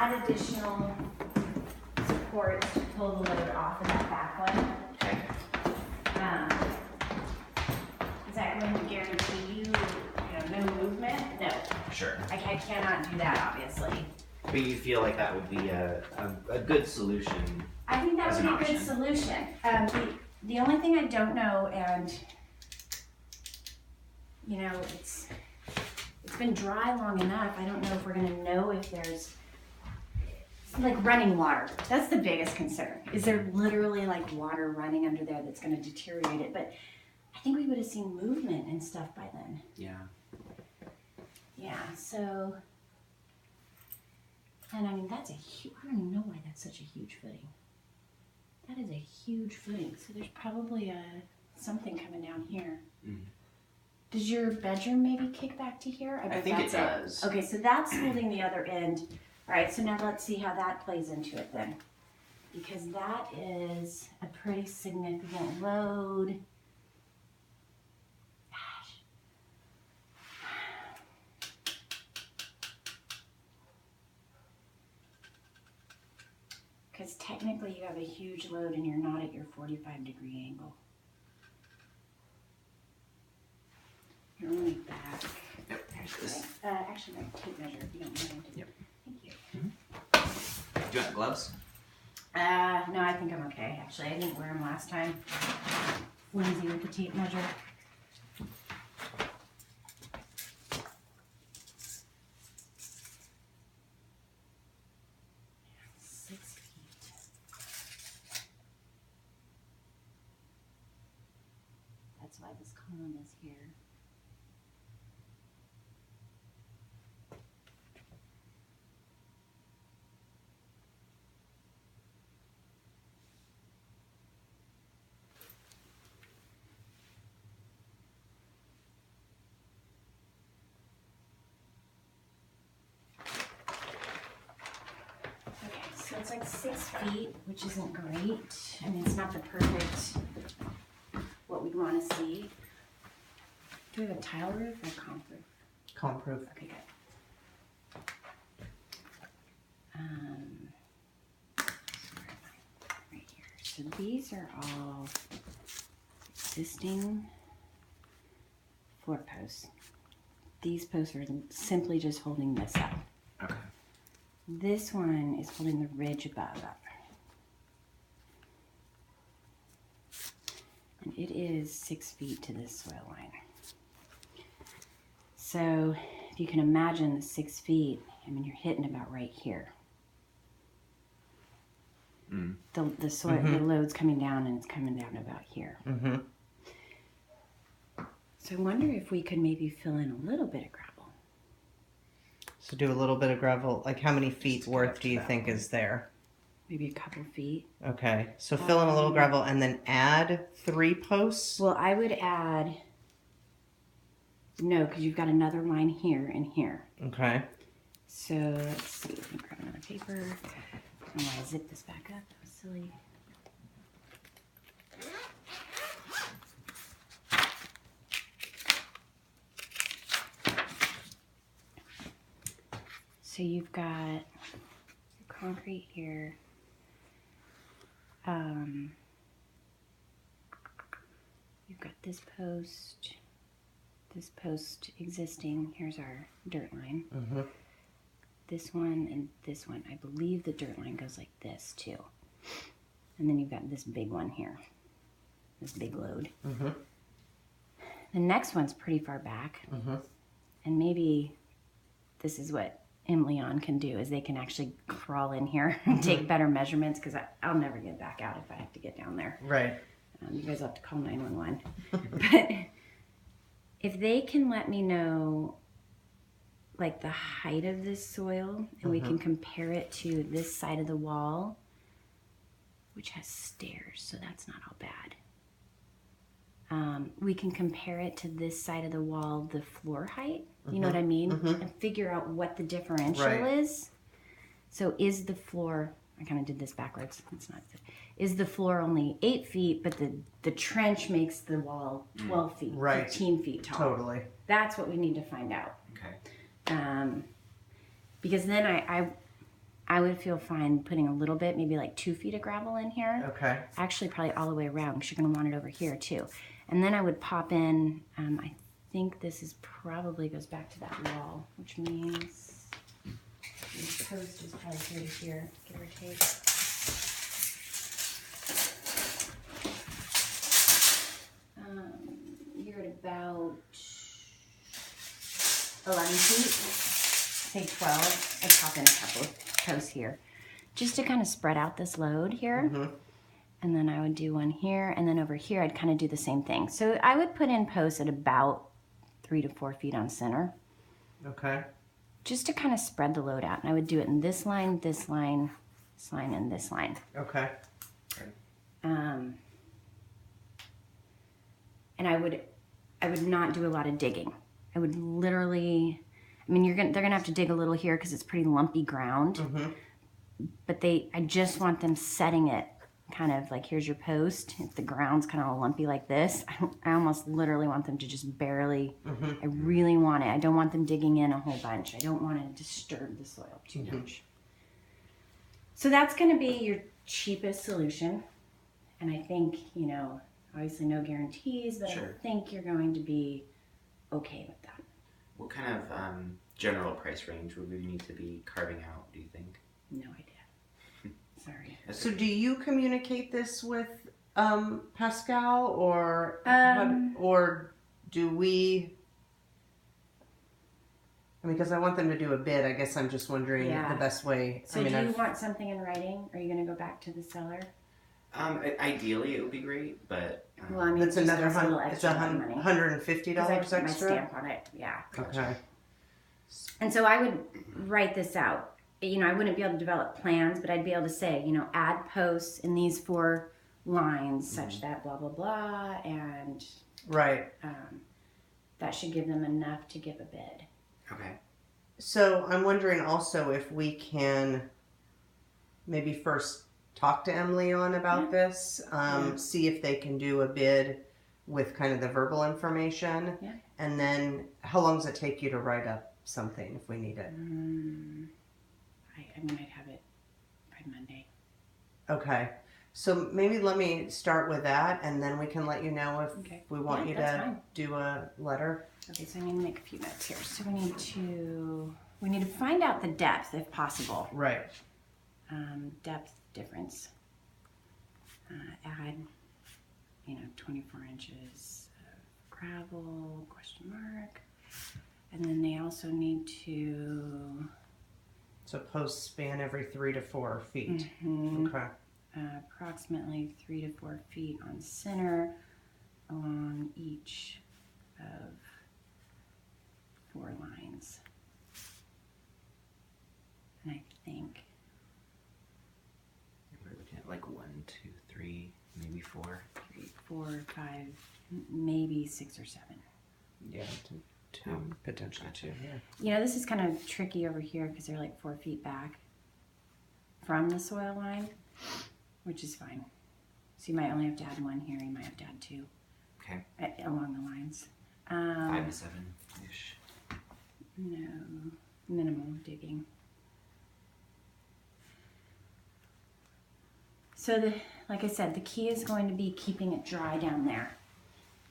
add additional support to pull the load off of that back one. Okay. Is that going to guarantee you, no movement? No. Sure. I cannot do that, obviously. But you feel like that would be a good solution? I think that As would an be a good solution. The only thing I don't know, and it's been dry long enough. I don't know if we're gonna know if there's like running water. That's the biggest concern. Is there literally like water running under there that's gonna deteriorate it? But I think we would have seen movement and stuff by then. Yeah. Yeah. So, and I mean that's I don't even know why that's such a huge footing. That is a huge footing. So there's probably something coming down here. Mm-hmm. Does your bedroom maybe kick back to here? I think it does. Okay, so that's holding the other end. All right, so now let's see how that plays into it then. Because that is a pretty significant load. Gosh. Because technically you have a huge load and you're not at your 45-degree angle. You're only back. Yep. There's actually, my tape measure, if you don't mind. Yep. Thank you. Mm-hmm. Do you want gloves? No, I think I'm okay. Actually, I didn't wear them last time. Flimsy with the tape measure. That's why this column is here. Okay, so it's like 6 feet, which isn't great. I mean, it's not the perfect what we'd want to see. Do we have a tile roof or comp roof? Comp roof. Okay, good. Where am I? Right here. So these are all existing floor posts. These posts are simply just holding this up. Okay. This one is holding the ridge above up. And it is 6 feet to this soil line. So if you can imagine the 6 feet, I mean, you're hitting about right here. Mm. The soil, the load's coming down and it's coming down about here. Mm-hmm. So I wonder if we could maybe fill in a little bit of gravel. So do a little bit of gravel. Like how many feet Just worth touch do you that think one. is there? Maybe a couple feet. Okay. So fill in a little gravel and then add 3 posts. Well, I would add, no, because you've got another line here and here. Okay. So let's see, let me grab another paper. I don't know why I zipped this back up, that was silly. So you've got your concrete here. You've got this post existing. Here's our dirt line. Mm-hmm. This one and this one. I believe the dirt line goes like this too. And then you've got this big one here. This big load. Mm-hmm. The next one's pretty far back. Mm-hmm. And maybe this is what Leon can do, is they can actually crawl in here and take better measurements, because I'll never get back out if I have to get down there. Right. You guys will have to call 911. But if they can let me know like the height of this soil, and we can compare it to this side of the wall, which has stairs, so that's not all bad. We can compare it to this side of the wall, the floor height, you know what I mean? And figure out what the differential Right. is. So is the floor, I kind of did this backwards, it's not, is the floor only 8 feet, but the trench makes the wall 12 feet, Right. 15 feet tall. Totally. That's what we need to find out. Okay. Because then I would feel fine putting a little bit, maybe like 2 feet of gravel in here. Okay. Actually, probably all the way around because you're going to want it over here too. And then I would pop in, I think this is probably goes back to that wall, which means the post is probably here to here, give or take. You're at about 11 feet, say 12. I pop in a couple of posts here just to kind of spread out this load here. Mhm. And then I would do one here, and then over here I'd kind of do the same thing. So I would put in posts at about 3 to 4 feet on center, Okay. just to kind of spread the load out. And I would do it in this line, this line, this line, and this line. Okay. And I would not do a lot of digging. I would literally, I mean, they're gonna have to dig a little here because it's pretty lumpy ground. Mhm. But I just want them setting it kind of like, here's your post. If the ground's kind of lumpy like this, I almost literally want them to just barely, I really want it. I don't want them digging in a whole bunch. I don't want to disturb the soil too much. So that's going to be your cheapest solution. And I think, obviously no guarantees, but Sure. I think you're going to be okay with that. What kind of general price range would we need to be carving out, do you think? No idea. Sorry. So do you communicate this with Pascal or do we? I mean, because I want them to do a bid. I guess I'm just wondering Yeah. the best way. So do you want something in writing? Are you going to go back to the seller? Ideally, it would be great, but Well, I mean, That's it just another costs a little it's extra money. $150 Because I put my extra. stamp on it, yeah. Okay. And so I would write this out. I wouldn't be able to develop plans, but I'd be able to say, add posts in these 4 lines such that blah, blah, blah, and Right. that should give them enough to give a bid. okay. So I'm wondering also if we can maybe first talk to Emily on about this, see if they can do a bid with kind of the verbal information. Yeah. And then how long does it take you to write up something if we need it? I mean, I'd have it by Monday. Okay. So maybe let me start with that and then we can let you know if Okay. we want Yeah, you that's to fine. do a letter. Okay, so I need to make a few notes here. So we need to find out the depth if possible. Right. Depth difference. Add, 24 inches of gravel, question mark. And then they also need to, So posts span every 3 to 4 feet. Okay. approximately 3 to 4 feet on center along each of 4 lines. And I think We're looking at like 1, 2, 3, maybe 4. 3, 4, 5, maybe 6 or 7. Yeah. Two, potentially 2. Yeah. This is kind of tricky over here because they're like 4 feet back from the soil line, which is fine. So you might only have to add 1 here, you might have to add 2 Okay. along the lines. 5 to 7-ish. No, minimal digging. So like I said, the key is going to be keeping it dry down there.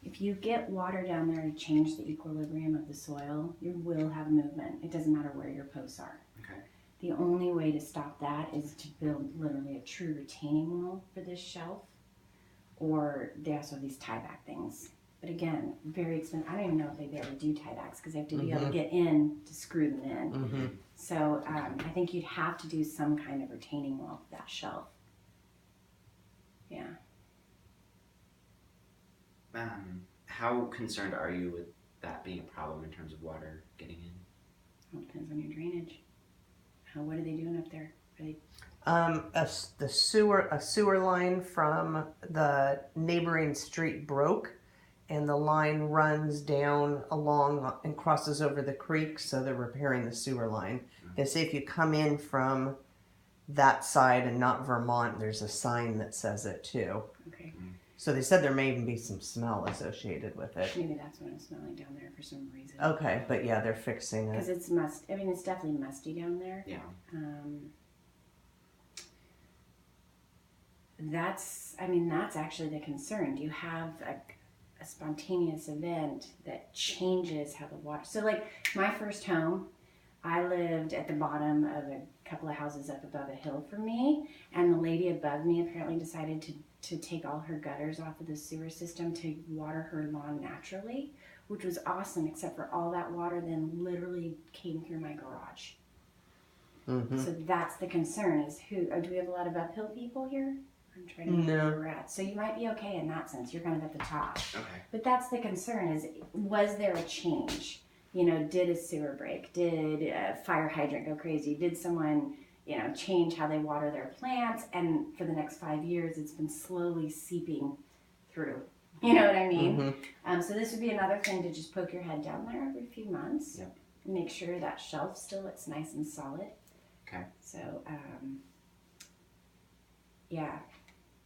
If you get water down there to change the equilibrium of the soil, you will have movement. It doesn't matter where your posts are. Okay. The only way to stop that is to build literally a true retaining wall for this shelf, or they also have these tieback things. But again, very expensive. I don't even know if they'd be able to do tiebacks because they have to be able to get in to screw them in. Mm-hmm. So I think you'd have to do some kind of retaining wall for that shelf. Yeah. How concerned are you with that being a problem in terms of water getting in? Well, it depends on your drainage. What are they doing up there? Are they... A sewer line from the neighboring street broke, and the line runs down along and crosses over the creek, so they're repairing the sewer line. They say if you come in from that side and not Vermont, there's a sign that says it too. Okay. So they said there may even be some smell associated with it. Maybe that's what I'm smelling down there for some reason. Okay, but yeah, they're fixing Because it. it's it's definitely musty down there. Yeah. that's actually the concern. Do you have a spontaneous event that changes how the water? So like my first home, I lived at the bottom of a couple of houses up above a hill from me, and the lady above me apparently decided to take all her gutters off of the sewer system to water her lawn naturally, which was awesome, except for all that water then literally came through my garage. So that's the concern is do we have a lot of uphill people here? I'm trying to remember where we're at. So you might be okay in that sense. You're kind of at the top. Okay. But that's the concern is, was there a change? You know, did a sewer break? Did a fire hydrant go crazy? Did someone, change how they water their plants? And for the next 5 years, it's been slowly seeping through. You know what I mean? So this would be another thing to just poke your head down there every few months. Yep. And make sure that shelf still looks nice and solid. Okay. So, yeah,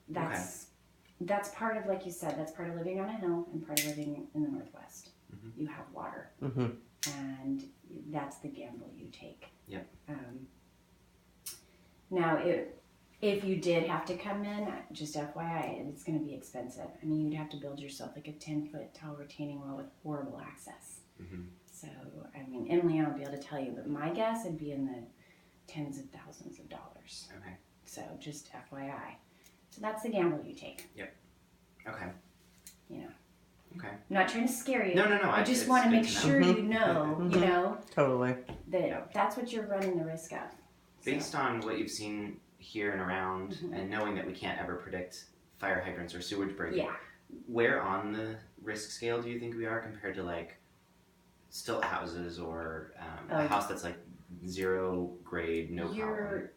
that's part of, like you said, that's part of living on a hill and part of living in the Northwest. You have water, and that's the gamble you take. Yep. Now, if you did have to come in, just FYI, it's going to be expensive. I mean, you'd have to build yourself like a 10-foot tall retaining wall with horrible access. So, I mean, Emily will be able to tell you, but my guess would be in the tens of thousands of dollars. Okay. So just FYI. So that's the gamble you take. Yep. Okay. Okay. I'm not trying to scare you. No. I just want to make sure you know, Totally. that that's what you're running the risk of. Based on what you've seen here and around, and knowing that we can't ever predict fire hydrants or sewage breaking, Yeah. where on the risk scale do you think we are compared to like stilt houses or a house that's like 0 grade, no problem?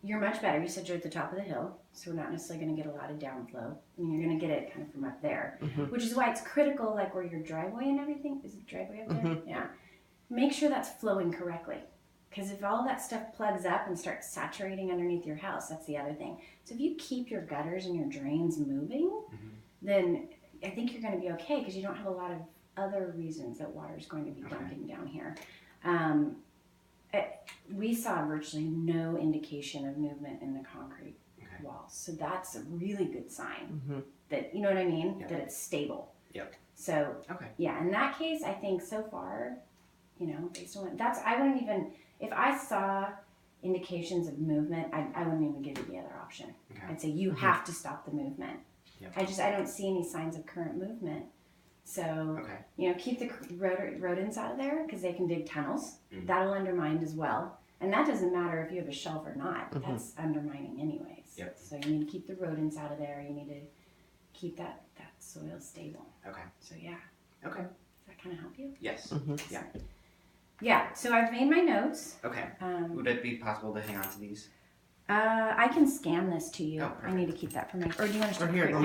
You're much better. You said you're at the top of the hill, so we're not necessarily going to get a lot of downflow. I mean, you're going to get it kind of from up there, which is why it's critical, like where your driveway and everything, is the driveway up there? Yeah. Make sure that's flowing correctly. Because if all that stuff plugs up and starts saturating underneath your house, that's the other thing. So if you keep your gutters and your drains moving, then I think you're going to be okay because you don't have a lot of other reasons that water is going to be dumping down here. We saw virtually no indication of movement in the concrete walls. So that's a really good sign that, you know what I mean? Yep. That it's stable. Yep. So, yeah, in that case, I think so far, based on I wouldn't even, if I saw indications of movement, I wouldn't even give you the other option. I'd say you have to stop the movement. I don't see any signs of current movement. So, keep the rodents out of there because they can dig tunnels. That'll undermine as well. And that doesn't matter if you have a shelf or not. That's undermining anyways. So you need to keep the rodents out of there. You need to keep that soil stable. So, yeah. Does that kind of help you? Yes. Yeah. Yeah, so I've made my notes. Would it be possible to hang on to these? I can scan this to you. Oh, I need to keep that for my. Or do you want to? Or here, let me